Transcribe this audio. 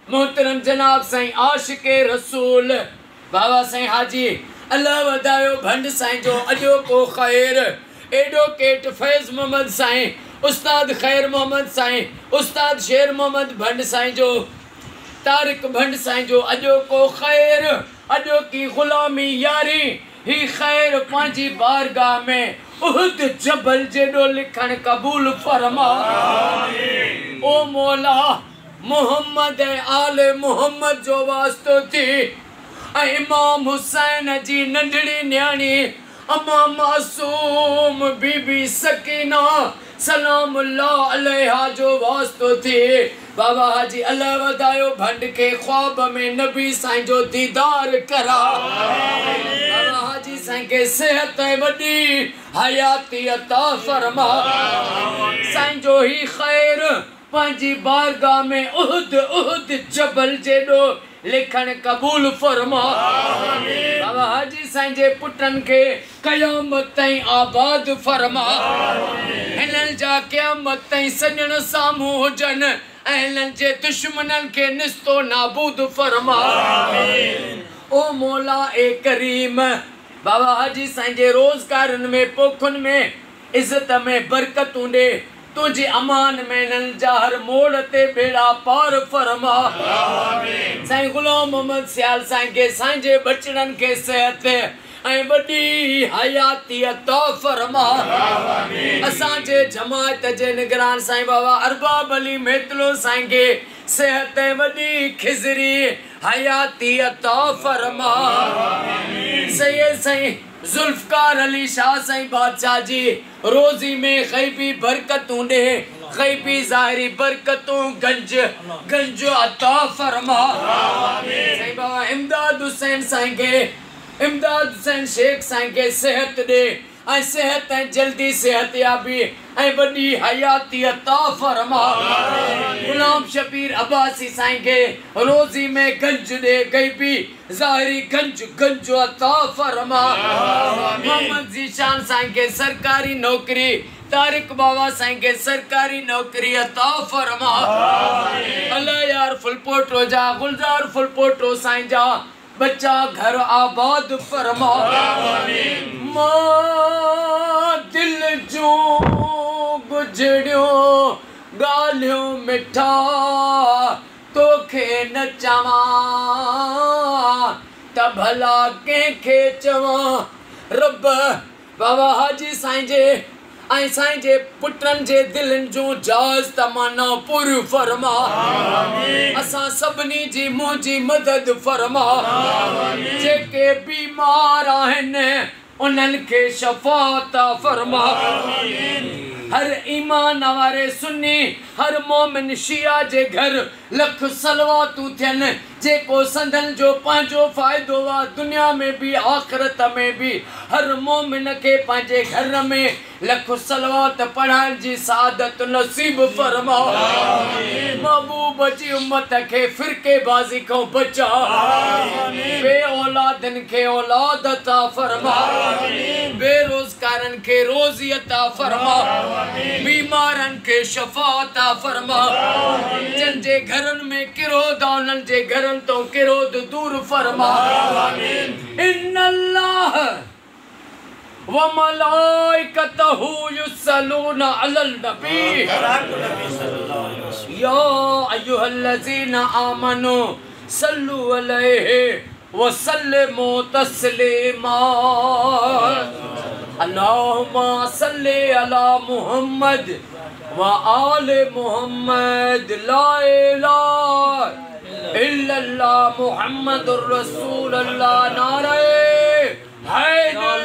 मोहतरम जनाब साईं आशिके रसूल बाबा साईं हाजी अल्लाह वधायो भंड साईं जो अजो को खैर एडवोकेट फैज़ मोहम्मद साईं उस्ताद खैर मोहम्मद साईं उस्ताद शेर मोहम्मद भंड साईं जो तारिक भंड साईं जो अजो को खैर अजो की गुलामी यारी ही खैर पांजी बारगाह में उहद जबल जेडो लिखण कबूल फरमा। ओ मौला मोहम्मद आले मोहम्मद जो वास्तो थी इमाम हुसैन जी नंढड़ी न्याणी अम्मा मासूम बीबी सकीना सलामुल्लाह अलैहा जो वास्तो थी। बाबा हाजी अल्लाह वधायो भंड के ख्वाब में नबी साईं जो दीदार करा। बाबा हाजी साईं के सेहत वडी हयाती अता फरमा। साईं जो ही खैर पांजी बारगाह में उहद जबल जेडो लिखण कबूल फरमा। बाबा हाजी साईं जे पुटन के कयामत ताईं आबाद फरमा। हिनन जा क़यामत ताईं सजण सामू हुजन ऐं जे दुश्मनन के निस्तो नाबूद फरमा। ओ मौला ए करीम बाबा हाजी साईं जे रोजगारन में पोखन में इज्जत में बरकतूं दे तुझे अमान में नन जा हर मोड़ ते बेड़ा पार फरमा। साईं गुलाम मोहम्मद सियाल साईं के साईं जे बचड़न के सेहत ऐं वडी हयाती अता फरमा। असां जे जमात जे निगरान साईं बाबा अरबाब अली मेतलो साईं के सेहत वडी खिजरी हयाती अता फरमा। सैयद साईं जुल्फकार अली शाह साईं बादशाह जी रोजी में गैबी बरकतूं दे गैबी ज़ाहिरी बरकतों गंज अता फरमा। साईं बाबा इमदाद हुसैन साईं के इमदाद हुसैन शेख साईं के सेहत दे ऐं सेहत ऐं जल्दी सेहत याबी ऐं वडी हयाती अता फरमा। गुलाम शबीर अब्बासी साईं के रोजी में गंज दे गैबी ज़ाहिरी गंज अता फरमा। मोहम्मद जीशान साईं के सरकारी नौकरी तारिक बाबा साईं के सरकारी नौकरी अता फरमा। अल्लाह यार फुलपोटो जा गुलजार फुलपोटो साईं जा बच्चा घर आबाद फरमा। मां दिल जो गुजरियो गालियों मिठा तोखे न चवा त भला कंहिंखे चवा। रब बाबा हाजी साईं जे ऐं साईं जे पुटन जे दिलनि जूं जाज़ तमन्ना पूरी फरमा। असां सभिनी जी मुंहिंजी मदद फरमा। जेके बीमार आहिनि उन्हनि खे शफ़ात फरमा। हर ईमान वारे सुन्नी हर मोमिन शिया जे घर लख सलवातूं थियनि जेको संदन जो पंहिंजो फ़ाइदो आहे दुनिया में भी आख़िरत में भी हर मोमिन के पंहिंजे घर में लख सलवात पढ़ाइण जी सादत नसीब फरमा। महबूब जी उम्मत के फिरके बाज़ी खां बचा। बे औलादन के औलाद अता फरमा। बेरोज़गारन के रोज़ी अता फरमा। बीमारन के शफ़ा अता फरमा। जन जे घरन में किरोद उन्हनि जे घरन तो किरोद दूर फरमा। इन्नल्लाह व मलाइकतहु युसल्लूना अलल नबी या अय्युहल्लज़ीना आमनू सल्लु अलैहि व सल्लिमू तस्लीमा। अल्लाहुम्मा सल्लि अला मुहम्मद व आले मुहम्मद ला इलाहा इल्लल्लाह मुहम्मदुर रसूलुल्लाह। नारे हैदर